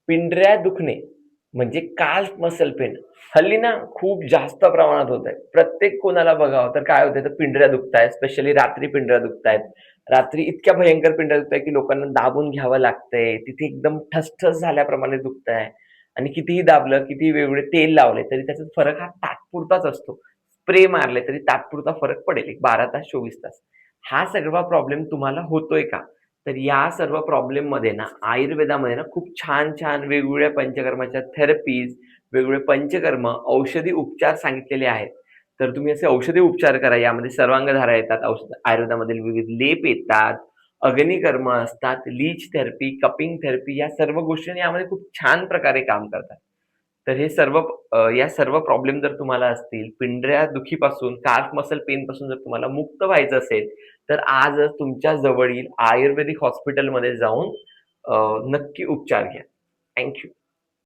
पिंढऱ्या दुखणे म्हणजे काल्फ muscle pain हल्ली ना खूप जास्त प्रमाणात होत आहे. प्रत्येक कोणाला बघावं तर काय होतंय, तर पिंढऱ्या दुखतायत, स्पेशली रात्री पिंढऱ्या दुखतायत. रात्री इतक्या भयंकर पिंढऱ्या दुखतायत की लोकांना दाबून घ्यावं लागतंय. तिथे एकदम ठसठस झाल्याप्रमाणे दुखतंय आणि कितीही दाबलं, कितीही वेगवेगळे तेल लावले तरी त्याच्यात फरक हा तात्पुरताच असतो. स्प्रे मारले तरी तात्पुरता फरक पडेल, एक 12 तास, 24 तास. हा सगळा प्रॉब्लेम तुम्हाला होतोय का? तर या सर्व प्रॉब्लेममध्ये ना आयुर्वेदामध्ये ना खूप छान-छान वेगवेगळ्या पंचकर्माच्या थेरपीज, वेगवेगळे पंचकर्म, औषधी उपचार सांगितलेले आहेत. तर तुम्ही असे औषधी उपचार करा. यामध्ये सर्वांगधारा येतात, आयुर्वेदामधील विविध लेप येतात, अग्निकर्म असतात, लीच थेरपी, कपिंग थेरपी या सर्व गोष्टी यामध्ये खूप छान प्रकारे काम करतात. तर हे सर्व या सर्व प्रॉब्लेम जर तुम्हाला असतील, पिंढऱ्या दुखीपासून, काल्फ मसल पेनपासून जर तुम्हाला मुक्त व्हायचं असेल, तर आजच तुमच्या जवळील आयुर्वेदिक हॉस्पिटलमध्ये जाऊन नक्की उपचार घ्या. Thank you.